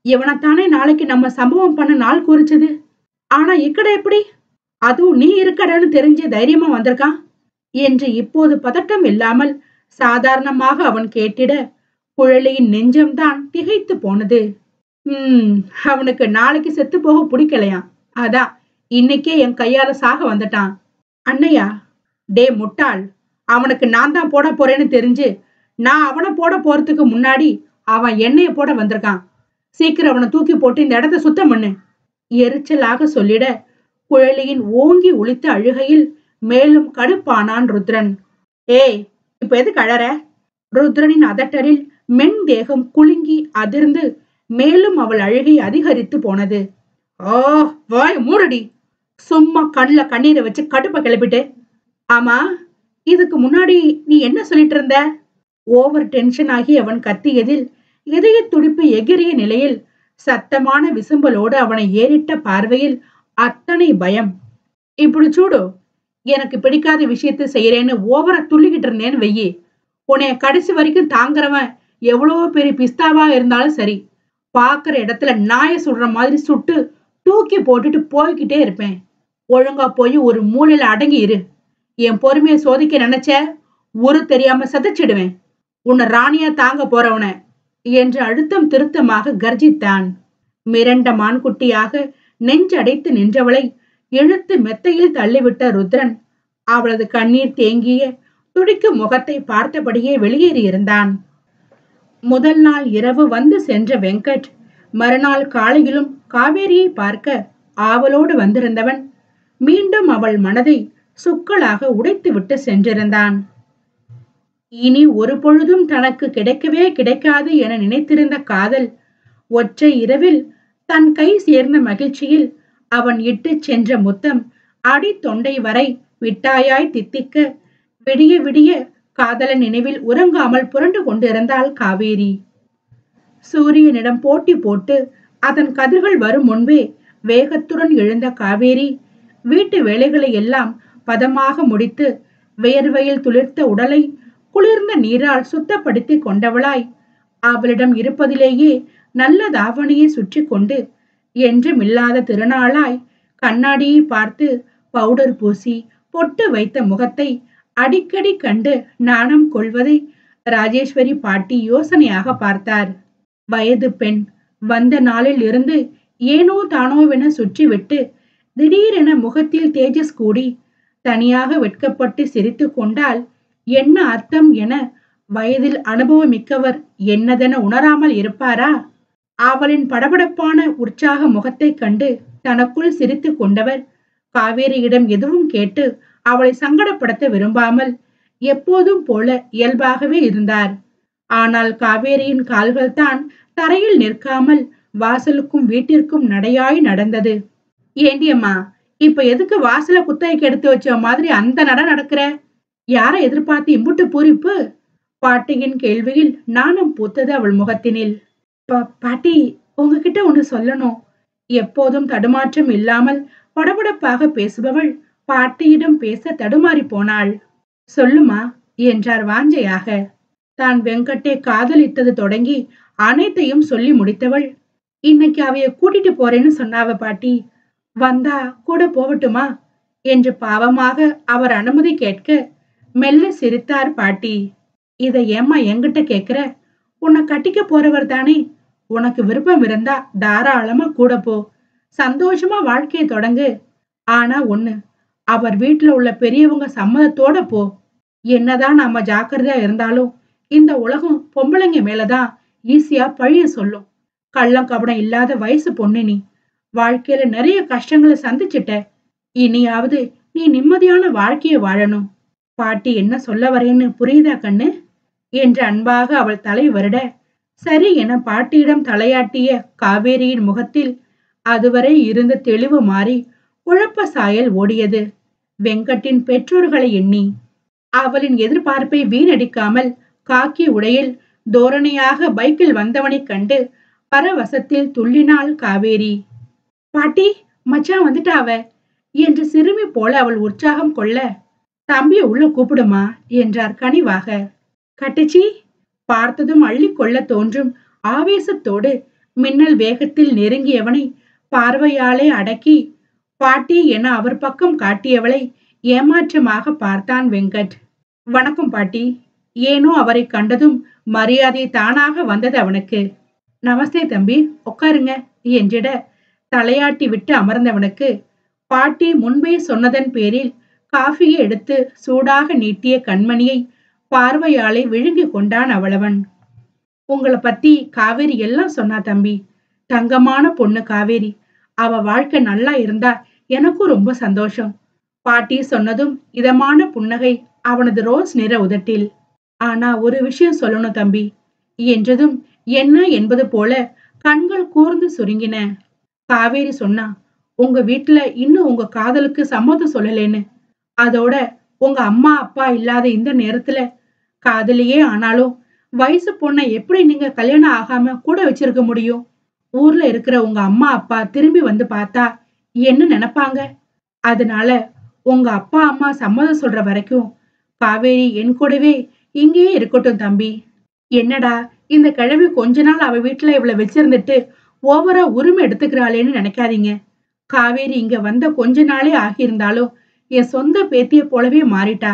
இவனைத்தானே நாளைக்கு நம்ம சம்பவம் பண்ண நாள் குறிச்சது. ஆனா இக்கட எப்படி? அதுவும் நீ இருக்கடன்னு தெரிஞ்ச தைரியமா வந்திருக்கான் என்று இப்போது பதட்டம் இல்லாமல் சாதாரணமாக அவன் கேட்டிட குழலியின் நெஞ்சம்தான் திகைத்து போனது. அவனுக்கு நாளைக்கு செத்து போக பிடிக்கலையா, அதான் இன்னைக்கே என் கையால சாக வந்துட்டான். அண்ணையா, டே முட்டாள், அவனுக்கு நான் தான் போட போறேன்னு தெரிஞ்சு நான் அவனை போட போறதுக்கு முன்னாடி அவன் எண்ணெய போட வந்திருக்கான். சீக்கிரம் அவனை தூக்கி போட்டு இந்த இடத்த சுத்தம் பண்ணு எரிச்சலாக சொல்லிட குழலியின் ஓங்கி ஒலித்த அழுகையில் மேலும் கடுப்பானான் ருத்ரன். ஏய், இப்ப எதுக்கு அழற? ருத்ரனின் அதட்டலில் மென் தேகம் குலுங்கி அதிர்ந்து மேலும் அவள் அழுகை அதிகரித்து போனது. ஓ, வாய் மூடடி, சும்மா கண்ணுல கண்ணீரை வச்சு கடுப்ப கிளப்பிட்டு. ஆமா, இதுக்கு முன்னாடி நீ என்ன சொல்லிட்டு இருந்த? ஓவர் டென்ஷன் ஆகி அவன் கத்தியதில் இதய துடிப்பு எகிரிய நிலையில் சத்தமான விசும்பலோடு அவனை ஏறிட்ட பார்வையில் அத்தனை பயம். இப்படி சூடு, எனக்கு பிடிக்காத விஷயத்த செய்யறேன்னு ஓவரா துள்ளிக்கிட்டு இருந்தேன்னு வெயி, உன்னைய கடைசி வரைக்கும் தாங்குறவன் எவ்வளவோ பெரிய பிஸ்தாவா இருந்தாலும் சரி, பாக்குற இடத்துல நாய சுடுற மாதிரி சுட்டு தூக்கி போட்டுட்டு போய்கிட்டே இருப்பேன். ஒழுங்கா போய் ஒரு மூலையில அடங்கி இரு. என் பொறுமையை சோதிக்க நினைச்ச ஒரு தெரியாம சதைச்சிடுவேன். உன்னை ராணியா தாங்க போறவன என்று அழுத்தம் திருத்தமாக கர்ஜித்தான். மிரண்ட மான்குட்டியாக நெஞ்சடைத்து நின்றவளை இழுத்து மெத்தையில் தள்ளிவிட்ட ருத்ரன் அவளது கண்ணீர் தேங்கிய துடிக்கும் முகத்தை பார்த்தபடியே வெளியேறியிருந்தான். முதல் நாள் இரவு வந்து சென்ற வெங்கட் மறுநாள் காலையிலும் காவேரியை பார்க்க ஆவலோடு வந்திருந்தவன் மீண்டும் அவள் மனதை சுக்கலாக உடைத்து விட்டு சென்றிருந்தான். இனி ஒரு பொழுதும் தனக்கு கிடைக்கவே கிடைக்காது என நினைத்திருந்த காதல் ஒற்றை இரவில் தன் கை சேர்ந்த மகிழ்ச்சியில் அவன் இட்டு சென்ற முத்தம் அடி தொண்டை வரை விட்டாயாய் தித்திக்க விடிய விடிய காதலன் நினைவில் உறங்காமல் புரண்டு கொண்டிருந்தாள் காவேரி. சூரியனிடம் போட்டி போட்டு அதன் கதிர்கள் வரும் முன்பே வேகத்துடன் எழுந்த காவேரி வீட்டு வேலைகளை எல்லாம் பதமாக முடித்து வியர்வையில் துளிர்த்த உடலை குளிர்ந்த நீரால் சுத்தப்படுத்தி கொண்டவளாய் அவளிடம் இருப்பதிலேயே நல்ல தாவணியை சுற்றி கொண்டு என்றும் இல்லாத திருநாளாய் கண்ணாடியை பார்த்து பவுடர் பூசி பொட்டு வைத்த முகத்தை அடிக்கடி கண்டு நாணம் கொள்வதை ராஜேஸ்வரி பாட்டி யோசனையாக பார்த்தார். வயது பெண் வந்த நாளில் இருந்து ஏனோ தானோவென சுற்றிவிட்டு திடீரென முகத்தில் தேஜஸ் கூடி தனியாக வெட்கப்பட்டு சிரித்து கொண்டால் என்ன அர்த்தம் என வயதில் அனுபவமிக்கவர் என்னதென உணராமல் இருப்பாரா? அவளின் படபடப்பான உற்சாக முகத்தை கண்டு தனக்குள் சிரித்து கொண்டவர் காவேரியிடம் எதுவும் கேட்டு அவளை சங்கடப்படுத்த விரும்பாமல் எப்போதும் போல இயல்பாகவே இருந்தார். ஆனால் காவேரியின் கால்கள் தான் தரையில் நிற்காமல் வாசலுக்கும் வீட்டிற்கும் நடையாய் நடந்தது. ஏண்டியம்மா, இப்ப எதுக்கு வாசல குத்தகைக்கு எடுத்து வச்ச மாதிரி அந்த நட நடக்கிற? யாரை எதிர்பார்த்து இம்புட்டு பூரிப்பு? பாட்டியின் கேள்வியில் நாணம் பூத்தது அவள் முகத்தினில். பாட்டி, உங்ககிட்ட ஒண்ணு சொல்லணும். எப்போதும் தடுமாற்றம் இல்லாமல் படபடப்பாக பேசுபவள் பாட்டியிடம் பேச தடுமாறி போனாள். சொல்லுமா என்றார் வாஞ்சையாக. தான் வெங்கட்டை காதலித்தது தொடங்கி அனைத்தையும் சொல்லி முடித்தவள், இன்னைக்கு அவைய கூட்டிட்டு போறேன்னு சொன்னாவ பாட்டி, வந்தா கூட போகட்டுமா என்று பாவமாக அவர் அனுமதி கேட்க மெல்ல சிரித்தார் பாட்டி. இதை ஏம்மா என்கிட்ட கேக்குற? உன்னை கட்டிக்க போறவர் தானே, உனக்கு விருப்பம் இருந்தா தாராளமா கூட போ, சந்தோஷமா வாழ்க்கையை தொடங்கு. ஆனா ஒண்ணு, அவர் வீட்டுல உள்ள பெரியவங்க சம்மதத்தோட போ. என்னதான் நாம ஜாக்கிரதையா இருந்தாலும் இந்த உலகம் பொம்பளைங்க மேலதான் ஈஸியா பழிய சொல்லும். கள்ளம் கபடம் இல்லாத வயசு பொண்ணு நீ. வாழ்க்கையில நிறைய கஷ்டங்களை சந்திச்சிட்ட. இனியாவது நீ நிம்மதியான வாழ்க்கையை வாழணும். பாட்டி என்ன சொல்ல வரேன்னு புரியுதா கண்ணு என்று அன்பாக அவள் தலை வருட, சரி என பாட்டியிடம் தலையாட்டிய காவேரியின் முகத்தில் அதுவரை இருந்த தெளிவு மாறி குழப்ப சாயல் ஓடியது. வெங்கட்டின் பெற்றோர்களை எண்ணி அவளின் எதிர்பார்ப்பை வீணடிக்காமல் காக்கி உடையில் தோரணையாக பைக்கில் வந்தவனை கண்டு பரவசத்தில் துள்ளினாள் காவேரி. பாட்டி, மச்சான் வந்துட்டாவ என்று சிறுமி போல அவள் உற்சாகம் கொள்ள, தம்பிய உள்ள கூப்பிடுமா என்றார் கனிவாக. கட்டச்சி, பார்த்ததும் அள்ளி கொள்ள தோன்றும் ஆவேசத்தோடு மின்னல் வேகத்தில் நெருங்கியவனை பார்வையாலே அடக்கி பாட்டி என அவர் பக்கம் காட்டியவளை ஏமாற்றமாக பார்த்தான் வெங்கட். வணக்கம் பாட்டி. ஏனோ அவரை கண்டதும் மரியாதை தானாக வந்தது அவனுக்கு. நமஸ்தே தம்பி, உட்காருங்க என்றிட தலையாட்டி விட்டு அமர்ந்தவனுக்கு பாட்டி முன்பே சொன்னதன் பேரில் காஃபியை எடுத்து சூடாக நீட்டிய கண்மணியை பார்வையாலே விழுங்கி கொண்டான் அவளவன். உங்களை பத்தி காவேரி எல்லாம் சொன்னா தம்பி. தங்கமான பொண்ணு காவேரி. அவ வாழ்க்கை நல்லா இருந்தா எனக்கும் ரொம்ப சந்தோஷம். பாட்டி சொன்னதும் இதமான புன்னகை அவனது ரோஸ் நிற உதட்டில். ஆனா ஒரு விஷயம் சொல்லணும் தம்பி என்றதும் என்ன என்பது போல கண்கள் கூர்ந்து சுருங்கின. காவேரி சொன்னா, உங்க வீட்டுல இன்னும் உங்க காதலுக்கு சம்மதம் சொல்லலேன்னு. அதோட உங்க அம்மா அப்பா இல்லாத இந்த நேரத்துல காதலியே ஆனாலும் வயசு பொண்ணை எப்படி நீங்க கல்யாணம் ஆகாம கூட வச்சிருக்க முடியும்? ஊர்ல இருக்கிற உங்க அம்மா அப்பா திரும்பி வந்து பார்த்தா என்ன நினைப்பாங்க? அதனால உங்க அப்பா அம்மா சம்மதம் சொல்ற வரைக்கும் காவேரி என் கூடவே இங்கேயே இருக்கட்டும் தம்பி. என்னடா இந்த கிழவி கொஞ்ச நாள் அவ வீட்டுல இவ்வளவு வச்சிருந்துட்டு ஓவரா உரிமை எடுத்துக்கிறாளேன்னு நினைக்காதீங்க. காவேரி இங்க வந்த கொஞ்ச நாளே ஆகியிருந்தாலும் என் சொந்த பேத்திய போலவே மாறிட்டா.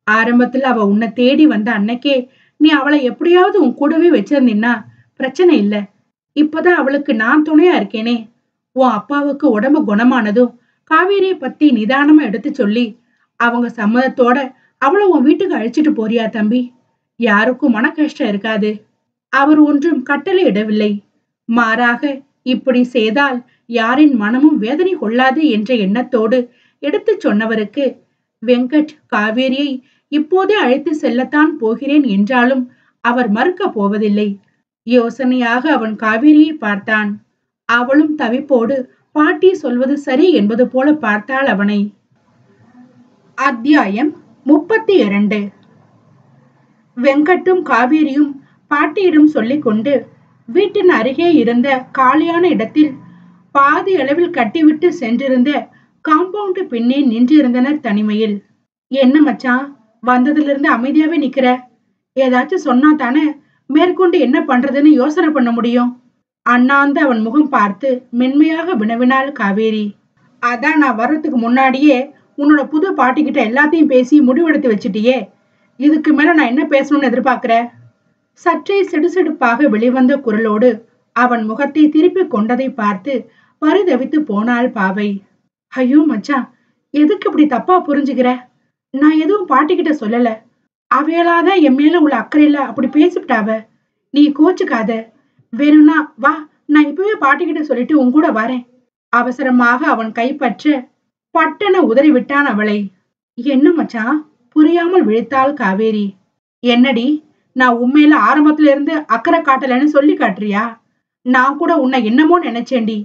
ஆரம்பத்துல அவ உன்னை தேடி வந்த அன்னைக்கே நீ அவளை எப்படியாவது உன் கூடவே வச்சிருந்தீன்னா பிரச்சனை இல்ல. இப்பதான் அவளுக்கு நான் துணையா இருக்கேனே. உன் அப்பாவுக்கு உடம்பு குணமானதும் காவேரியை பத்தி நிதானமா எடுத்து சொல்லி அவங்க சம்மதத்தோட அவளை உன் வீட்டுக்கு அழைச்சிட்டு போறியா தம்பி? யாருக்கும் மன கஷ்டம் இருக்காது. அவர் ஒன்றும் கட்டளை இடவில்லை. மாறாக இப்படி செய்தால் யாரின் மனமும் வேதனை கொள்ளாது என்ற எண்ணத்தோடு எடுத்து சொன்னவருக்கு வெங்கட் காவேரியை இப்போதே அழைத்து செல்லத்தான் போகிறேன் என்றாலும் அவர் மறுக்க போவதில்லை. யோசனையாக அவன் காவேரியை பார்த்தான். அவளும் தவிப்போடு பாட்டி சொல்வது சரி என்பது போல பார்த்தாள் அவனை. அத்தியாயம் 32. வெங்கட்டும் காவேரியும் பாட்டியிடம் சொல்லிக் கொண்டு வீட்டின் அருகே இருந்த காலியான இடத்தில் பாதி அளவில் கட்டிவிட்டு சென்றிருந்த காம்பவுண்டு பின்னே நின்றிருந்தனர் தனிமையில். என்ன மச்சான், வந்ததுல இருந்து அமைதியாவே நிக்கிற? ஏதாச்சும் சொன்னா தானே மேற்கொண்டு என்ன பண்றதுன்னு யோசனை பண்ண முடியும். அண்ணாந்து அவன் முகம் பார்த்து மென்மையாக வினவினாள் காவேரி. அதான் நான் வர்றதுக்கு முன்னாடியே உன்னோட புது பாட்டிக்கிட்ட எல்லாத்தையும் பேசி முடிவெடுத்து வச்சுட்டியே. இதுக்கு மேல நான் என்ன பேசணும்னு எதிர்பார்க்கிற? சற்றே சிடுசிடுப்பாக வெளிவந்த குரலோடு அவன் முகத்தை திருப்பி கொண்டதை பார்த்து பரிதவித்து போனாள் பாவை. ஐயோ மச்சான், எதுக்கு இப்படி தப்பா புரிஞ்சுக்கிற? நான் எதுவும் பாட்டிக்கிட்ட சொல்லல. அவையலாதான் என் மேல உள்ள அக்கறையில அப்படி பேசிவிட்டாவ. நீ கோச்சுக்காத. வேணும்னா வா, நான் இப்பவே பாட்டிக்கிட்ட சொல்லிட்டு உன் கூட வரேன். அவசரமாக அவன் கைப்பற்ற, பட்டென உதறிவிட்டான் அவளை. என்ன மச்சான்? புரியாமல் விழித்தாள் காவேரி. என்னடி, நான் உண்மையில ஆரம்பத்துல இருந்து அக்கறை காட்டலன்னு சொல்லி காட்டுறியா? நான் கூட உன்னை என்னமோ நினைச்சேன்டி.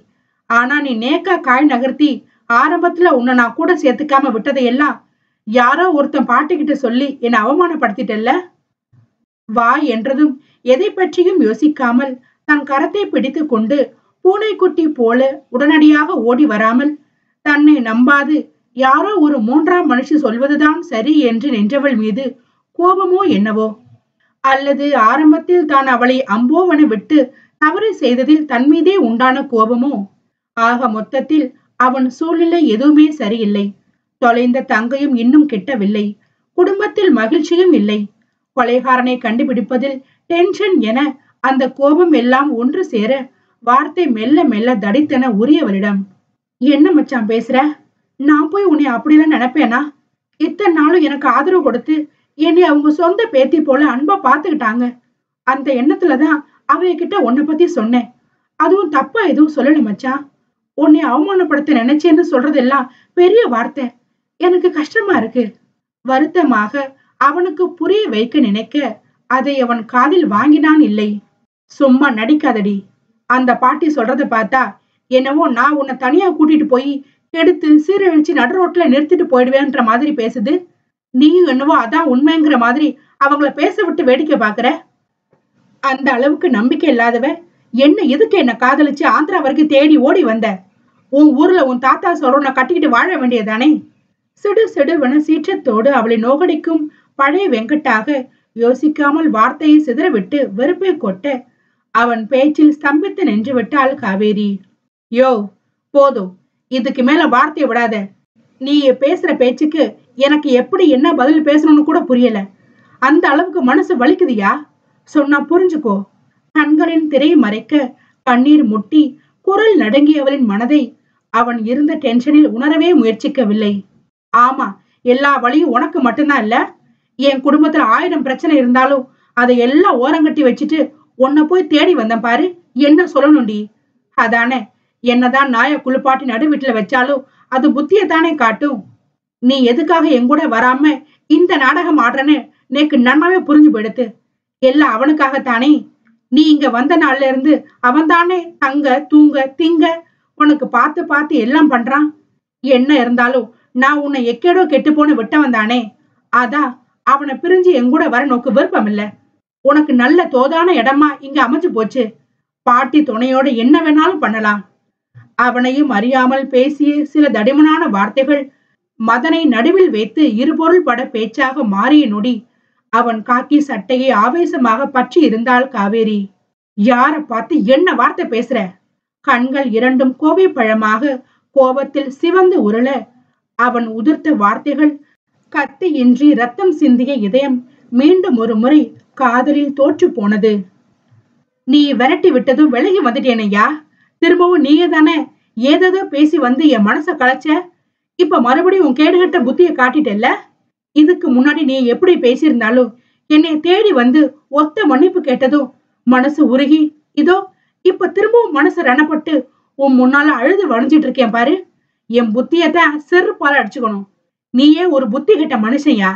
ஆனா நீ நேக்கா காய் நகர்த்தி ஆரம்பத்துல உன்னை நான் கூட சேர்த்துக்காம விட்டதையெல்லாம் யாரோ ஒருத்தன் பாட்டுக்கிட்ட சொல்லி என்னை அவமானப்படுத்திட்டல்ல. வா என்றதும் எதை பற்றியும் யோசிக்காமல் தன் கரத்தை பிடித்து கொண்டு பூனைக்குட்டி போல உடனடியாக ஓடி வராமல் தன்னை நம்பாது யாரோ ஒரு மூன்றாம் மனுஷி சொல்வதுதான் சரி என்று நின்றவள் மீது கோபமோ என்னவோ, அல்லது ஆரம்பத்தில் தான் அவளை அம்போவன விட்டு தவறு செய்ததில் தன் மீதே உண்டான கோபமோ, ஆக மொத்தத்தில் அவன் சூழ்நிலை எதுவுமே சரியில்லை. தொலைந்த தங்கையும் இன்னும் கிட்டவில்லை. குடும்பத்தில் மகிழ்ச்சியும் இல்லை. கொலைகாரனை கண்டுபிடிப்பதில் டென்ஷன் என அந்த கோபம் எல்லாம் ஒன்று சேர வார்த்தை மெல்ல மெல்ல தடித்தன உரியவளிடம். என்ன மச்சான் பேசுற? நான் போய் உன்னை அப்படிலாம் நினைப்பேனா? இத்தனை நாளும் எனக்கு ஆதரவு கொடுத்து என்னை அவங்க சொந்த பேத்தி போல அன்பா பாத்துக்கிட்டாங்க. அந்த எண்ணத்துலதான் அவகிட்ட உன்னை பத்தி சொன்னேன். அதுவும் தப்பா எதுவும் சொல்லல மச்சான். உன்னை அவமானப்படுத்த நினைச்சேன்னு சொல்றதெல்லாம் பெரிய வார்த்தை. எனக்கு கஷ்டமா இருக்கு. வருத்தமாக அவனுக்கு புரிய வைக்க நினைக்க அதை அவன் காதில் வாங்கினான். இல்லை, சும்மா நடிக்காதடி. அந்த பாட்டி சொல்றத பார்த்தா என்னவோ நான் உன்னை தனியா கூட்டிட்டு போய் எடுத்து சீரழிச்சு நடு ரோட்ல நிறுத்திட்டு போயிடுவேன்ற மாதிரி பேசுது. நீயும் என்னவோ அதான் உண்மைங்கிற மாதிரி அவங்கள பேச விட்டு வேடிக்கை பாக்குற. அந்த அளவுக்கு நம்பிக்கை இல்லாதவ என்ன எதுக்கு என்ன காதலிச்சு ஆந்திரா வரைக்கும் தேடி ஓடி வந்த? உன் ஊர்ல உன் தாத்தா சொல்றவனை கட்டிக்கிட்டு வாழ வேண்டியதானே? சிடு சிடுவன சீற்றத்தோடு அவளை நோகடிக்கும் பழைய வெங்கட்டாக யோசிக்காமல் வார்த்தையை சிதறவிட்டு வெறுப்பை கொட்ட அவன் பேச்சில் ஸ்தம்பித்து நின்று விட்டாள் காவேரி. யோ போதும், இதுக்கு மேல வார்த்தையை விடாத. நீ பேசுற பேச்சுக்கு எனக்கு எப்படி என்ன பதில் பேசணும்னு கூட புரியல. அந்த அளவுக்கு மனசு வலிக்குதியா? சொன்னா புரிஞ்சுக்கோ. கண்களின் திரை மறைக்க கண்ணீர் முட்டி குரல் நடுங்கியவளின் மனதை அவன் இருந்த டென்ஷனில் உணரவே முயற்சிக்கவில்லை. ஆமா, எல்லா வழியும் உனக்கு மட்டும்தான் இல்ல. என் குடும்பத்துல 1000 பிரச்சனை இருந்தாலும் அதை எல்லாம் ஓரங்கட்டி வச்சுட்டு உன்னை போய் தேடி வந்தேன் பாரு. என்ன சொல்லணும்டி? அதானே, என்னதான் நாய குளிப்பாட்டி நடு வீட்டுல வச்சாலும் அது புத்தியத்தானே காட்டும். நீ எதுக்காக எங்கூட வராம இந்த நாடகம் ஆடுறன்னு நேக்கு நன்மாவே புரிஞ்சு போயிடுத்து. எல்லாம் அவனுக்காகத்தானே. நீ இங்க வந்த நாள்ல இருந்து அவன் தானே தங்க தூங்க திங்க உனக்கு பார்த்து பார்த்து எல்லாம் பண்றான். என்ன இருந்தாலும் நான் உன்னை எக்கேடோ கெட்டு போன விட்டவன் தானே. அதான் அவனை பிரிஞ்சு எங்கூட வர நோக்கு விருப்பம் இல்ல. உனக்கு நல்ல தோதான இடமா இங்க அமைஞ்சு போச்சு. பாட்டி துணையோட என்ன வேணாலும் பண்ணலாம். அவனையும் அறியாமல் பேசிய சில தடிமனான வார்த்தைகள் மதனை நடுவில் வைத்து இருபொருள் பட பேச்சாக மாறிய நொடி அவன் காக்கி சட்டையை ஆவேசமாக பற்றி இருந்தாள் காவேரி. யார பார்த்து என்ன வார்த்தை பேசுற? கண்கள் இரண்டும் கோவை பழமாக கோபத்தில் சிவந்து உருள அவன் உதிர்த்த வார்த்தைகள் கத்தியின்றி ரத்தம் சிந்திய இதயம் மீண்டும் ஒரு முறை காதலில் தோற்று போனது. நீ விரட்டி விட்டதும் விலகி வந்துட்டேனையா. திரும்பவும் நீயே தானே ஏதேதோ பேசி வந்து என் மனச கலைச்ச. இப்ப மறுபடியும் உன் கேடுகட்ட புத்திய காட்டிட்டல்ல. இதுக்கு முன்னாடி நீ எப்படி பேசியிருந்தாலும் என்னை தேடி வந்து ஒத்த மன்னிப்பு கேட்டதும் மனசு உருகி இதோ இப்ப திரும்பவும் மனசு ரணப்பட்டு உன் முன்னால அழுது வளைஞ்சிட்டு இருக்கேன் பாரு. என் புத்தியத்தான் செருப்பால அடிச்சுக்கணும். நீயே ஒரு புத்தி கெட்ட மனுஷன்யா.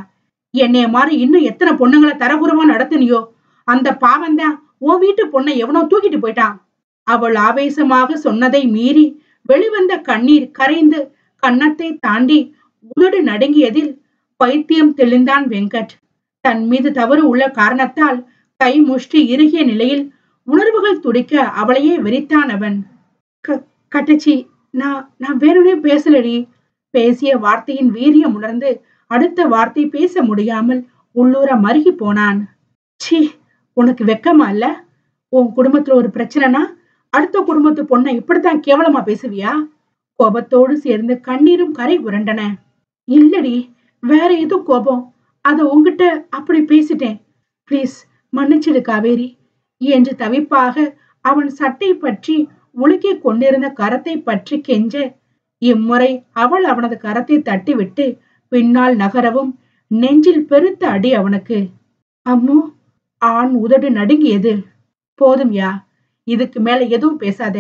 என்னைய மாதிரி இன்னும் எத்தனை பொண்ணுங்களை தரகுறமா நடத்தினியோ அந்த பாவந்தான் உன் வீட்டு பொண்ணை எவனோ தூக்கிட்டு போயிட்டான். அவள் ஆவேசமாக சொன்னதை மீறி வெளிவந்த கண்ணீர் கரைந்து கன்னத்தை தாண்டி உதடு நடுங்கியதில் பைத்தியம் தெளிந்தான் வெங்கட். தன் மீது தவறு உள்ள காரணத்தால் கை முஷ்டி இறுகிய நிலையில் உணர்வுகள் துடிக்க அவளையே வெறித்தான் அவன். கட்டச்சி, நான் வேணும்னே பேசலடி. பேசிய வார்த்தையின் வீரியம் உணர்ந்து அடுத்த வார்த்தை பேச முடியாமல் உள்ளூர மருகி போனான். சி, உனக்கு வெக்கமா இல்ல? உன் குடும்பத்துல ஒரு பிரச்சனைனா அடுத்த குடும்பத்து பொண்ணை இப்படித்தான் கேவலமா பேசுவியா? கோபத்தோடு சேர்ந்து கண்ணீரும் கரை புரண்டன. இல்லடி, வேற ஏதோ கோபம். அத உன்கிட்ட அப்படி பேசிட்டேன். பிளீஸ் மன்னிச்சிடு காவேரி என்று தவிப்பாக அவன் சட்டை பற்றி உலுக்கிக் கொண்டிருந்த கரத்தை பற்றி கெஞ்ச இம்முறை அவள் அவனது கரத்தை தட்டிவிட்டு பின்னால் நகரவும் நெஞ்சில் பெருத்த அடி அவனுக்கு. அம்மோ, ஆண் உதடு நடுங்கியது. போதும் யா, இதுக்கு மேல எதுவும் பேசாத.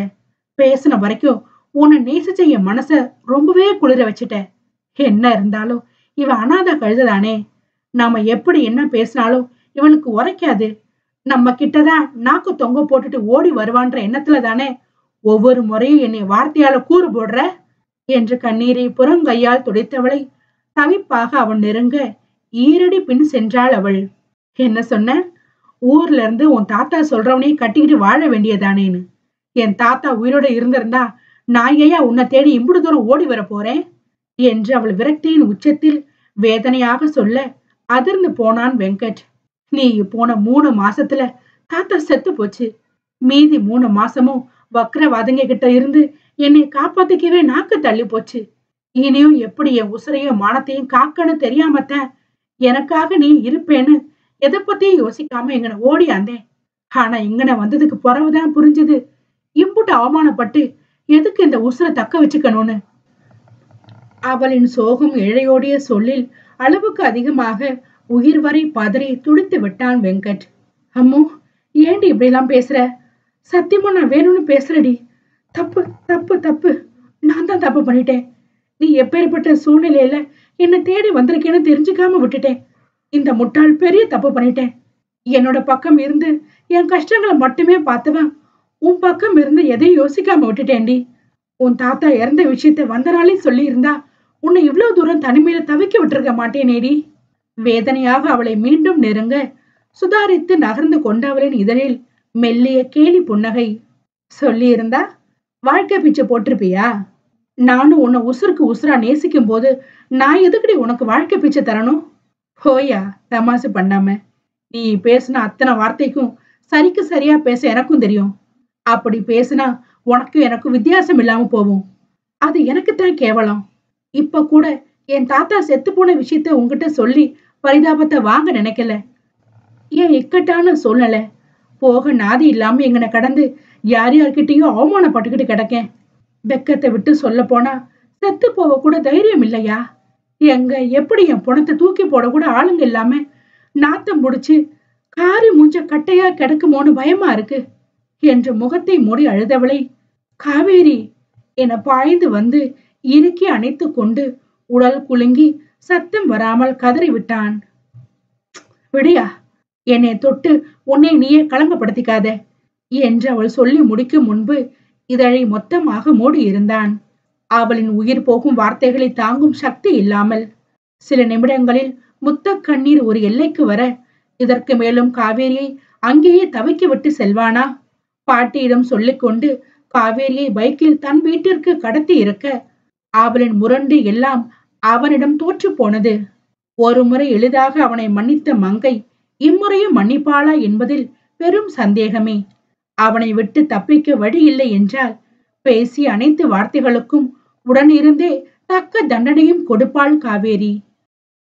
பேசின வரைக்கும் உன்னை நேசிச்ச என் மனச ரொம்பவே குளிர வச்சுட்ட. என்ன இருந்தாலும் இவன் அனாத கழுதுதானே. நாம எப்படி என்ன பேசினாலும் இவனுக்கு உரைக்காது. நம்ம கிட்டதான் நாக்கு தொங்க போட்டுட்டு ஓடி வருவான்ற எண்ணத்துல தானே ஒவ்வொரு முறையும் என்னை வார்த்தையால கூறு போடுற என்று கண்ணீரை புறங்கையால் துடைத்தவளை தவிப்பாக அவன் நெருங்க ஈரடி பின் சென்றாள் அவள். என்ன சொன்ன? ஊர்ல இருந்து உன் தாத்தா சொல்றவனையும் கட்டிக்கிட்டு வாழ வேண்டியதானேன்னு. என் தாத்தா உயிரோட இருந்திருந்தா நான் ஏயா உன்னை தேடி இம்புடு தூரம் ஓடி வர போறேன் என்று அவள் விரக்தியின் உச்சத்தில் வேதனையாக சொல்ல அதிர்ந்து போனான் வெங்கட். நீ போன 3 மாசத்துல தாத்தா செத்து போச்சு. மீதி 3 மாசமும் வக்ரவாதங்க கிட்ட இருந்து என்னை காப்பாத்திக்கவே நாக்கு தள்ளி போச்சு. இனியும் எப்படி என் உசுரையும் மானத்தையும் காக்கன்னு தெரியாமத்தான் எனக்காக நீ இருப்பேன்னு எதை பத்தியும் யோசிக்காம எங்கன ஓடியாந்தேன். ஆனா இங்கன வந்ததுக்கு பிறகுதான் புரிஞ்சது இம்புட்டு அவமானப்பட்டு எதுக்கு இந்த உசுரை தக்க வச்சுக்கணும்னு. அவளின் சோகம் இழையோடிய சொல்லில் அளவுக்கு அதிகமாக உயிர் வரை பதறி துடித்து விட்டான் வெங்கட். அம்மோ, ஏண்டி இப்படி எல்லாம் பேசுற? சத்தியமா நான் வேணும்னு பேசுறடி. தப்பு தப்பு தப்பு, நான் தான் தப்பு பண்ணிட்டேன். நீ எப்பேற்பட்ட சூழ்நிலையில என்னை தேடி வந்திருக்கேன்னு தெரிஞ்சுக்காம விட்டுட்டேன். இந்த முட்டாள் பெரிய தப்பு பண்ணிட்டேன். என்னோட பக்கம் இருந்து என் கஷ்டங்களை மட்டுமே பார்த்தவன் உன் பக்கம் இருந்து எதையும் யோசிக்காம விட்டுட்டேன்டி. உன் தாத்தா இறந்த விஷயத்த வந்த நாளே சொல்லி இருந்தா உன்னை இவ்வளவு தூரம் தனிமையில தவிக்க விட்டுருக்க மாட்டேனேடி. வேதனையாக அவளை மீண்டும் நெருங்க சுதாரித்து நகர்ந்து கொண்டவளின் இதழில் மெல்லிய கேலி புன்னகை. சொல்லி இருந்தா வாழ்க்கை பிச்சை போட்டிருப்பியா? நானும் உன்னை உசுருக்கு உசுரா நேசிக்கும் போது நான் எதுக்கடி உனக்கு வாழ்க்கை பிச்சை தரணும்? ஹோயா, தமாசு பண்ணாம. நீ பேசுன அத்தனை வார்த்தைக்கும் சரிக்கு சரியா பேச எனக்கும் தெரியும். அப்படி பேசுனா உனக்கு எனக்கும் வித்தியாசம் இல்லாம போகும். அது எனக்குத்தான் கேவலம். இப்ப கூட என் தாத்தா செத்து போன விஷயத்த உங்ககிட்ட சொல்லி பரிதாபத்தை வாங்க நினைக்கல. ஏன் இக்கட்டான சூழ்நிலை போக நாதி இல்லாம எங்கன கடந்து யார் யார்கிட்டயும் அவமானப்பட்டுக்கிட்டு கிடக்கேன். வெக்கத்தை விட்டு சொல்ல போனா செத்து போக கூட தைரியம் இல்லையா? எங்க எப்படி என் பணத்தை தூக்கி போட கூட ஆளுங்க இல்லாம நாத்தம் முடிச்சு காரி மூஞ்ச கட்டையா கிடக்குமோன்னு பயமா இருக்கு என்று முகத்தை மூடி அழுதவளை காவேரி என பாய்ந்து வந்து இறுக்கி அணைத்து கொண்டு உடல் குலுங்கி சத்தம் வராமல் கதறி விட்டான். விடியா, என்னை தொட்டு உன்னை நீயே களங்கப்படுத்திக்காத என்று அவள் சொல்லி முடிக்கும் முன்பு இதழை மொத்தமாக மூடி இருந்தான். அவளின் உயிர் போகும் வார்த்தைகளை தாங்கும் சக்தி இல்லாமல் சில நிமிடங்களில் முத்த கண்ணீர் ஒரு எல்லைக்கு வர இதற்கு மேலும் காவேரியை அங்கேயே தவிக்க விட்டு செல்வானா? பாட்டியிடம் சொல்லிக்கொண்டு காவேரியை பைக்கில் தன் வீட்டிற்கு கடத்தி இருக்க அவளின் முரண்டு எல்லாம் அவனிடம் தோற்று போனது. ஒரு முறை எளிதாக அவனை மன்னித்த மங்கை இம்முறையும் மன்னிப்பாளா என்பதில் பெரும் சந்தேகமே. அவனை விட்டு தப்பிக்க வழி இல்லை என்றால் பேசிய அனைத்து வார்த்தைகளுக்கும் உடனிருந்தே தக்க தண்டனையும் கொடுப்பாள் காவேரி.